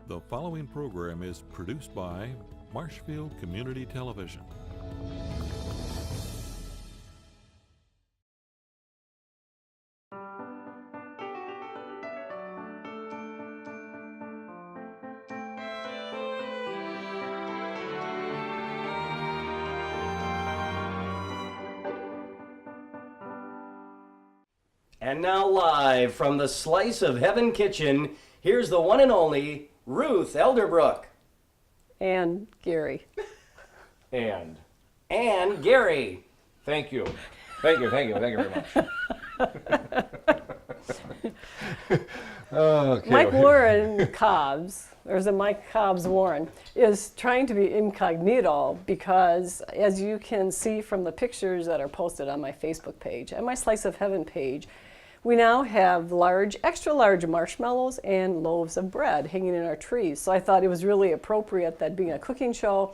The following program is produced by Marshfield Community Television. And now live from the Slice of Heaven kitchen, here's the one and only Ruth Elderbrook. And Gary. And Gary. Thank you. Thank you very much. Okay. Mike Warren Cobbs, or is it Mike Cobbs Warren, is trying to be incognito because, as you can see from the pictures that are posted on my Facebook page and my Slice of Heaven page, we now have large, extra large marshmallows and loaves of bread hanging in our trees. So I thought it was really appropriate that being a cooking show,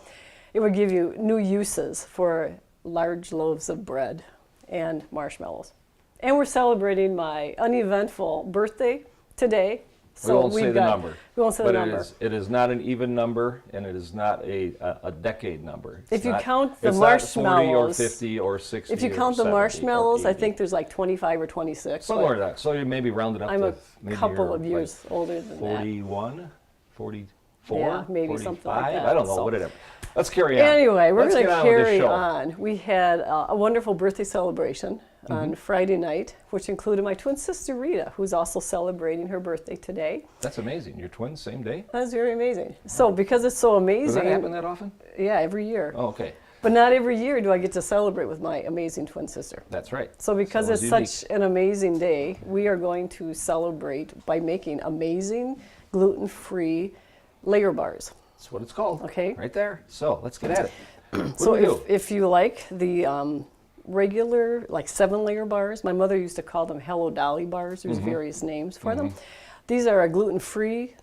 it would give you new uses for large loaves of bread and marshmallows. And we're celebrating my uneventful birthday today. We won't say the number. We won't say the number. But it is not an even number, and it is not a decade number. If you count the marshmallows, it's not 40 or 50 or 60 if you or count the 70 marshmallows, or I 80. think there's like 25 or 26. Somewhere like that. So you maybe round it up I'm to a maybe couple you're of years older than 41, 44, Yeah, maybe 45? something like that. I don't know, So- whatever. Let's carry on. Anyway, we're Let's going to get on with this carry show. on. We had a wonderful birthday celebration on Friday night, which included my twin sister Rita, who's also celebrating her birthday today. That's amazing. Your twins, same day? That's very amazing. So because it's so Does amazing, that happen that often? yeah, every year. Oh, okay. But not every year do I get to celebrate with my amazing twin sister. That's right. So because So it's unique. such an amazing day, we are going to celebrate by making amazing gluten-free layer bars. That's what it's called. Okay. Right there. So let's get at it. What So do we do? if you like the regular, like 7-layer bars, my mother used to call them Hello Dolly bars. There's various names for them. These are a gluten-free,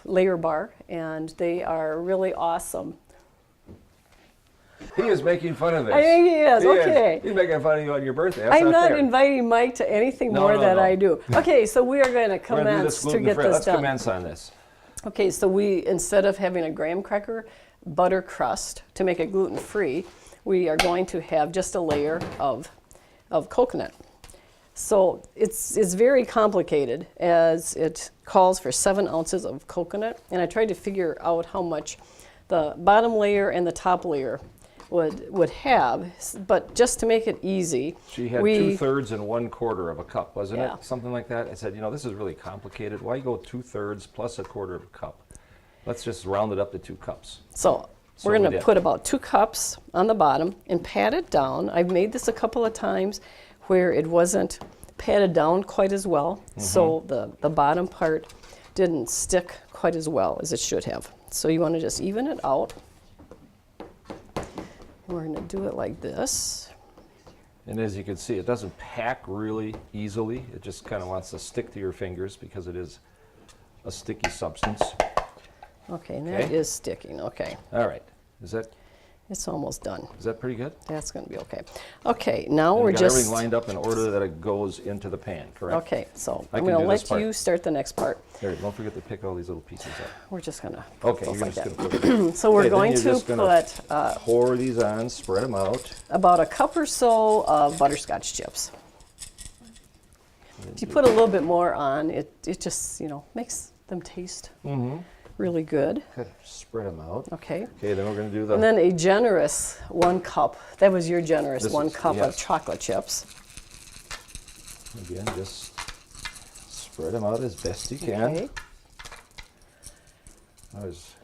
layer bar, and they are really awesome. He is making fun of this. I think he is. He Okay. He's making fun of you on your birthday. That's I'm not fair. inviting Mike to anything No, more no, than no. I do. Okay, so we are going to We're gonna do commence this to get gluten-free. this Let's done. commence on this. Okay, so we, instead of having a graham cracker butter crust to make it gluten-free, we are going to have just a layer of coconut. So it's very complicated, as it calls for 7 ounces of coconut, and I tried to figure out how much the bottom layer and the top layer would have, but just to make it easy, She had 2/3 and 1/4 of a cup, wasn't Yeah. it? Something like that. I said, this is really complicated. Why go 2/3 plus 1/4 of a cup? Let's just round it up to 2 cups. So So we're we going to did. put about 2 cups on the bottom and pat it down. I've made this a couple of times where it wasn't patted down quite as well, so the bottom part didn't stick quite as well as it should have. So you want to just even it out. We're going to do it like this. And as you can see, it doesn't pack really easily. It just kind of wants to stick to your fingers because it is a sticky substance. Okay, and that Okay. is sticking. Okay, All right. Is it's almost done. that pretty good? That's going to be okay. Okay, now And we're we got just... everything lined up in order that it goes into the pan, correct? Okay, so I I'm can going to do this let part. you start the next part. Here, don't forget to pick all these little pieces up. We're just going to Okay, go you're like just that. going to put it. So we're Okay, then going you're to just gonna put pour these on, spread them out. about a cup or so of butterscotch chips. If you put a little bit more on, it just, makes them taste really good. Kind of spread them out. Okay. Okay, then we're going to do the... And then a generous 1 cup. That was your generous This 1 is- cup of yes. chocolate chips. Again, just spread them out as best you can. Okay. I always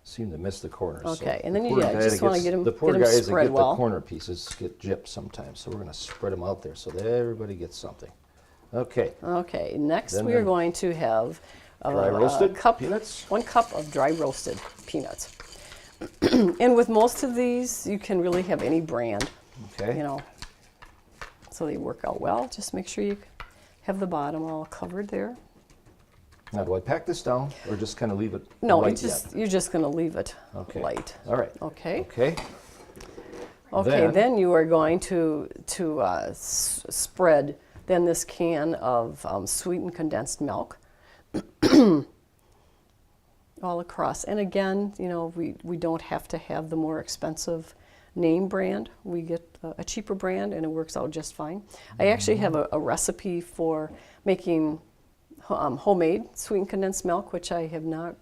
seem to miss the corners. so Okay, and then the you poor yeah, guy just that want to gets- get them The poor get 'em guys that spread get well. the corner pieces get gypped sometimes, so we're going to spread them out there so that everybody gets something. Okay, Okay, next Then we are the going to have dry roasted cup, peanuts. 1 cup of dry roasted peanuts. And with most of these, you can really have any brand, Okay. so they work out well. Just make sure you have the bottom all covered there. Now, do I pack this down or just kind of leave it No, light you're just going to leave it Okay. light. All right. Okay. Okay. Okay. Then you are going to spread then this can of sweetened condensed milk. all across. And again, you know, we don't have to have the more expensive name brand. We get a cheaper brand and it works out just fine. I actually have a recipe for making homemade sweetened condensed milk, which I have not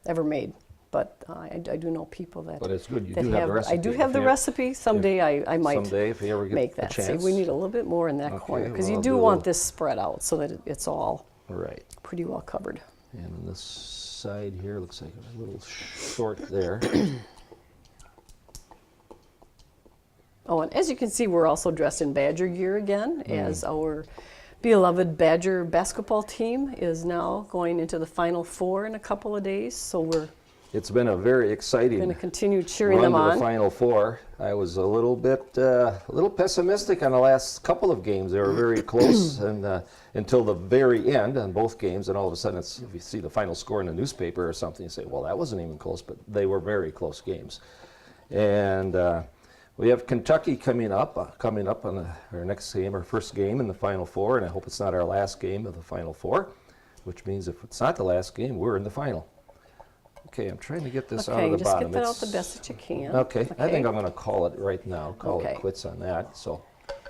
ever made. But I do know people that. But it's good you that do have the recipe. I do have the recipe. Someday I might someday, if you ever get make a that. See, chance. we need a little bit more in that Okay, corner because well, you I'll do do a want little- this spread out so that it's all Right. pretty well covered. And on this side here, looks like a little short there. Oh, and as you can see, we're also dressed in Badger gear again, as our beloved Badger basketball team is now going into the Final Four in a couple of days. So we're It's been a very exciting going to continue cheering run them to on. the Final Four. I was a little pessimistic on the last couple of games. They were very close, and until the very end on both games. And all of a sudden, if you see the final score in the newspaper or something, you say, "Well, that wasn't even close." But they were very close games. And we have Kentucky coming up on our next game, our first game in the Final Four. And I hope it's not our last game of the Final Four, which means if it's not the last game, we're in the final. Okay, I'm trying to get this out Okay, of the just bottom. get that out It's- the best that you can. Okay, I think I'm going to call it right now. Call Okay. it quits on that. So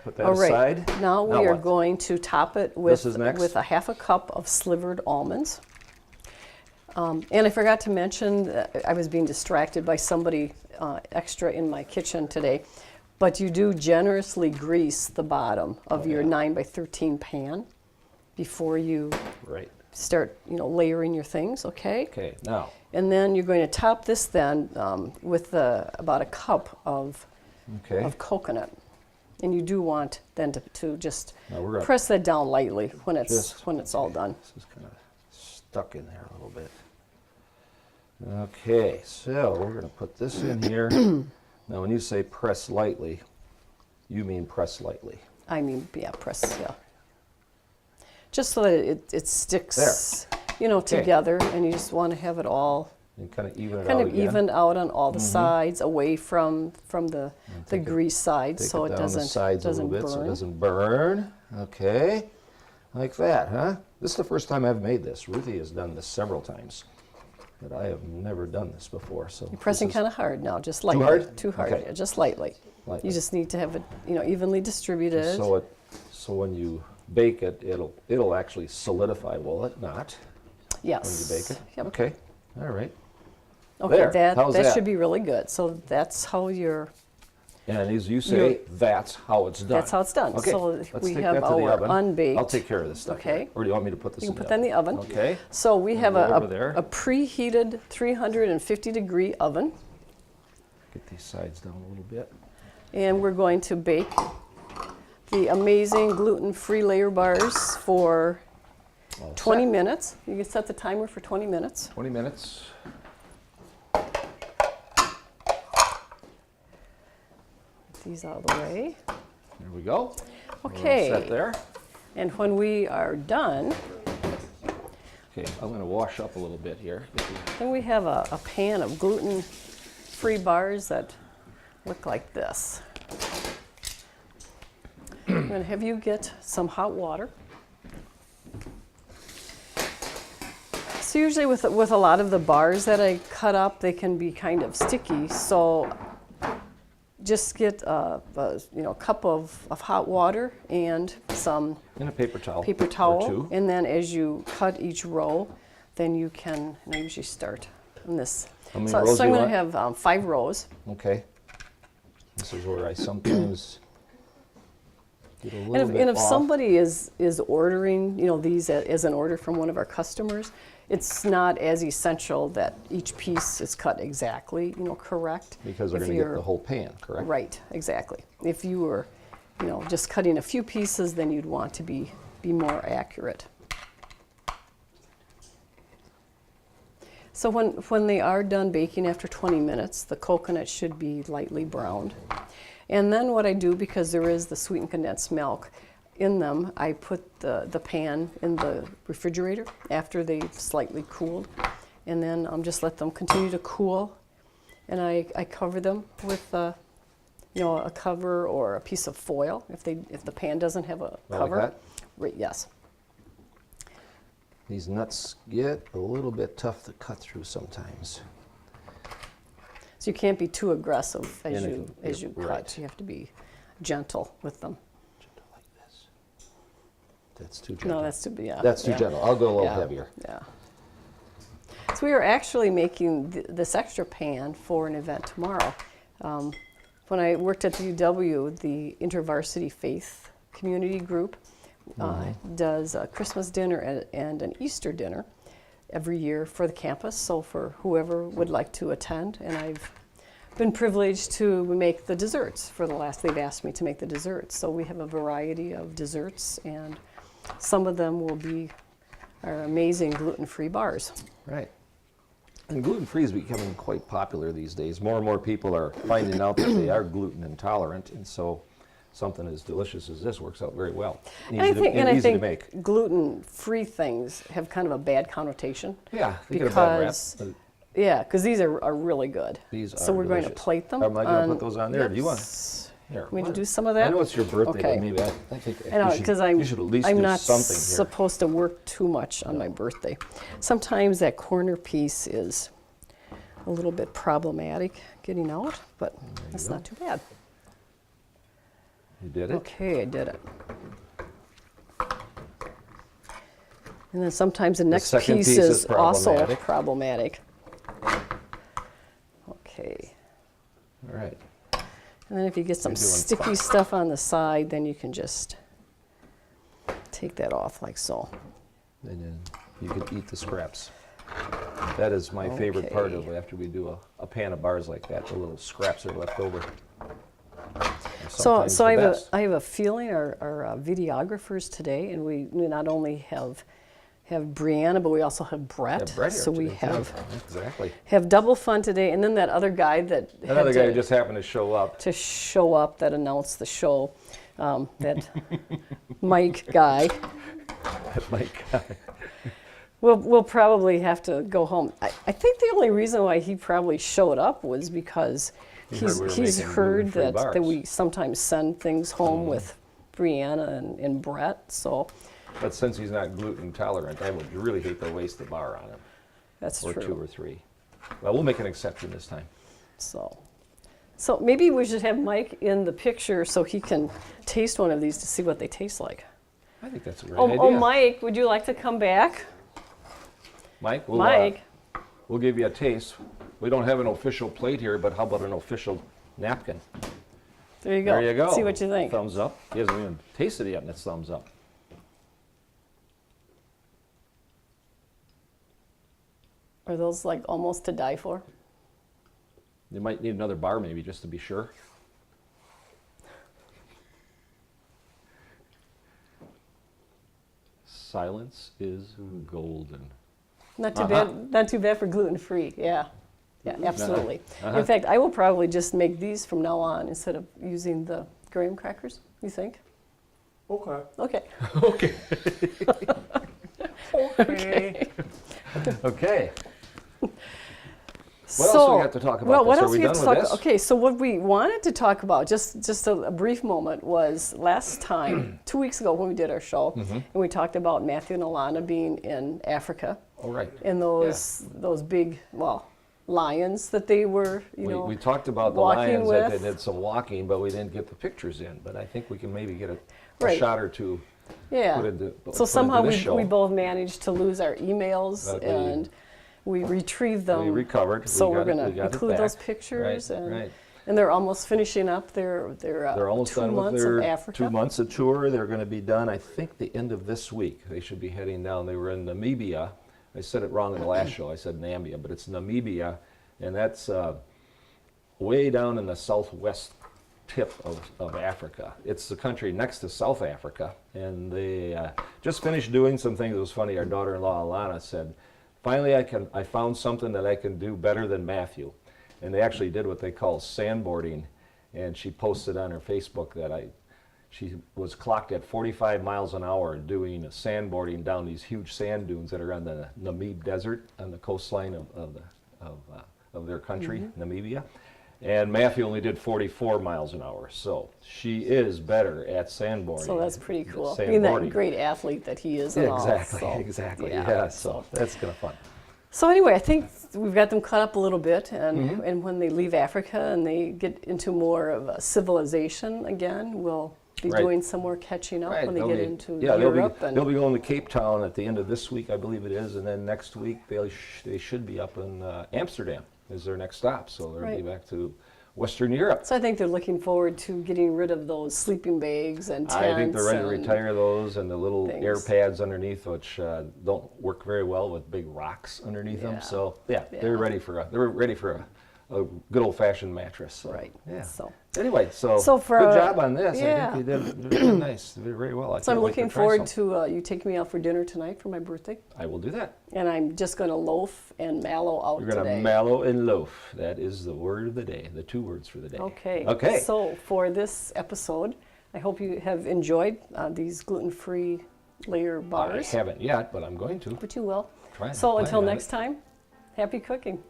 put that All right. aside. Now we are what? going to top it with is next? with a half a cup of slivered almonds. And I forgot to mention that I was being distracted by somebody extra in my kitchen today. But you do generously grease the bottom of your 9 by 13 pan before you Right. start, layering your things. Okay. Okay, now. And then you're going to top this then with about a cup of Okay. coconut. And you do want then to just Now we're gonna- press that down lightly when it's Just- all done. This is kind of stuck in there a little bit. Okay, so we're going to put this in here. Now, when you say press lightly, you mean press lightly. I mean, press, just so that it sticks, together, and you just want to have it all And kind of even it kind out of again. evened out on all the sides, away from the take it- grease side, Take so it it down the doesn't sides a little bit burn. so it doesn't burn. Okay, like that, huh? This is the first time I've made this. Ruthie has done this several times, but I have never done this before. So You're pressing kind of hard now, just lightly. hard? Too hard, Okay. yeah, just lightly. Lightly. You just need to have it, evenly distributed. So when you bake it, it'll actually solidify, will it not? Yes. When you bake it? Yep. Okay, all right. Okay, There. How's that that? should be really good. So that's how And as you say, that's how it's done. That's how it's done. Okay, So let's we take have that to the our oven. unbaked. I'll take care of this stuff. Okay. here. Or do you want me to put this You in can the put that in the oven. Okay. So we have go over there. a preheated 350-degree oven, Get these sides down a little bit. and we're going to bake the amazing gluten-free layer bars for All 20 set. minutes. You can set the timer for 20 minutes. 20 minutes. These out of the way. There we go. We're all Okay. set there. And when we are done, Okay, I'm going to wash up a little bit here. then we have a pan of gluten-free bars that look like this. I'm going to have you get some hot water. So usually with a lot of the bars that I cut up, they can be kind of sticky. So just get a cup of hot water and some In a paper towel. paper or towel, two. and then as you cut each row, then you can, and I usually start on this. How many so rows so do I'm you going to want? have 5 rows. Okay. This is where I sometimes get a little And bit if off. somebody is ordering, these as an order from one of our customers, it's not as essential that each piece is cut exactly, correct. Because they're If going to get you're- the whole pan, correct? Right, exactly. If you were, just cutting a few pieces, then you'd want to be more accurate. So when they are done baking after 20 minutes, the coconut should be lightly browned. And then what I do, because there is the sweetened condensed milk in them, I put the pan in the refrigerator after they've slightly cooled. And then just let them continue to cool. And I cover them with a cover or a piece of foil if the pan doesn't have a Like cover. that? Right, yes. These nuts get a little bit tough to cut through sometimes. So you can't be too aggressive as And you cut. right. You have to be gentle with them. Gentle like this. That's too gentle. No, that's too, yeah. That's too yeah. gentle. I'll go a little Yeah, heavier. Yeah. So we are actually making this extra pan for an event tomorrow. When I worked at the UW, the InterVarsity Faith Community Group does a Christmas dinner and an Easter dinner every year for the campus, so for whoever would like to attend. And I've been privileged to make the desserts for the last, they've asked me to make the desserts. So we have a variety of desserts, and some of them will be our amazing gluten-free bars. Right. And gluten-free is becoming quite popular these days. More and more people are finding out that they are gluten intolerant, and so something as delicious as this works out very well. And I think to make. gluten-free things have kind of a bad connotation. Yeah, they get a bad rap. Because, yeah, because these are really good. These are so we're going to delicious. plate them. Am I going to put those on there? Yep. Do you want? Here, We need to what? do some of that? I know it's your birthday, Okay. but maybe I think I know, you because should at least I'm do not something here. supposed to work too much on my birthday. Sometimes that corner piece is a little bit problematic getting out, but that's go. not too bad. You did it? Okay, I did it. And then sometimes the next second piece piece is is also problematic. problematic. Okay. All right. And then if you get some You're doing sticky fine. stuff on the side, then you can just take that off like so. And then you can eat the scraps. That is my favorite part of Okay. it after we do a pan of bars like that. The little scraps are left over. They're So, sometimes so the I best. have a feeling our videographers today, and we not only have Brianna, but we also have Brett. Yeah, Brett here so we today, too. have Exactly. double fun today, and then that other guy that Another had guy to, who just happened to show up. to show up that announced the show, that Mike guy. Mike. We'll probably have to go home. I think the only reason why he probably showed up was because He heard we were he's making heard gluten-free that bars. we sometimes send things home with Brianna and Brett. So But since he's not gluten tolerant, I would really hate to waste the bar on him. that's Or true. 2 or 3. Well, we'll make an exception this time. So maybe we should have Mike in the picture so he can taste one of these to see what they taste like. I think that's a great Oh, idea. oh, Mike, would you like to come back? Mike, we'll, Mike, we'll give you a taste. We don't have an official plate here, but how about an official napkin? there you go. There you go. See what you think. Thumbs up. He hasn't even tasted it yet, and it's thumbs up. Are those like almost to die for? You might need another bar maybe just to be sure. Silence is golden. Not too bad. Not too bad for gluten-free. Yeah, absolutely. Uh-huh. In fact, I will probably just make these from now on instead of using the graham crackers. You think? Okay. Okay. Okay. Okay. Okay. What else do we have to talk about? Well, what this? Are else we we have done to with talk? this? Okay, so what we wanted to talk about, just a brief moment, was last time, 2 weeks ago when we did our show, and we talked about Matthew and Alana being in Africa, Oh, right. and those big, lions that they were, We talked about the walking lions that with. they did some walking, but we didn't get the pictures in. But I think we can maybe get a Right. shot or two. Yeah. Put into- So put somehow into we, this show. we both managed to lose our emails But and we retrieved them. We recovered. So We we're got it- going we to got it include those back. pictures. Right, and, right. and they're almost finishing up their They're almost 2 done with months their of Africa. 2 months of tour. They're going to be done, I think, the end of this week. They should be heading down. They were in Namibia. I said it wrong in the last show. I said Nambia, but it's Namibia, and that's way down in the southwest tip of Africa. It's the country next to South Africa, and they just finished doing some things. It was funny. Our daughter-in-law Alana said, "Finally, I found something that I can do better than Matthew," and they actually did what they call sandboarding, and she posted on her Facebook that she was clocked at 45 miles an hour doing sandboarding down these huge sand dunes that are on the Namib Desert on the coastline of their country, Namibia. And Matthew only did 44 miles an hour, so she is better at sandboarding. So that's pretty cool. than Being that sandboarding. great athlete that he is and all. Exactly, So, exactly. Yeah, so that's kind of fun. So anyway, I think we've got them caught up a little bit, and when they leave Africa and they get into more of a civilization again, we'll be Right. doing some more catching up when they they'll get be- into yeah, Europe. they'll be going to Cape Town at the end of this week, I believe it is, and then next week they should be up in Amsterdam is their next stop, so they'll be Right. back to Western Europe. So I think they're looking forward to getting rid of those sleeping bags and tents. I think they're ready to and- retire those and the little things. air pads underneath, which don't work very well with big rocks underneath Yeah. them. So they're Yeah. ready for a good old-fashioned mattress. So, Right. Yeah. So Anyway, so for good job on this. yeah. I think you did nice. You did very well. I So I'm can't wait to looking try forward some. to you taking me out for dinner tonight for my birthday, I will do that. and I'm just going to loaf and mallow out You're going to today. mallow and loaf. That is the word of the day, the 2 words for the day. Okay. Okay. So for this episode, I hope you have enjoyed these gluten-free layer I bars. haven't yet, but I'm going to. But you will. Try So plan until on next it. time, happy cooking.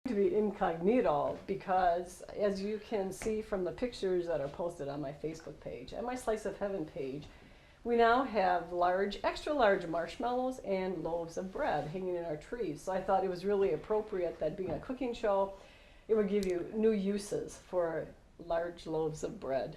To be incognito because, as you can see from the pictures that are posted on my Facebook page and my Slice of Heaven page, we now have extra large marshmallows and loaves of bread hanging in our trees. So I thought it was really appropriate that being a cooking show, it would give you new uses for large loaves of bread.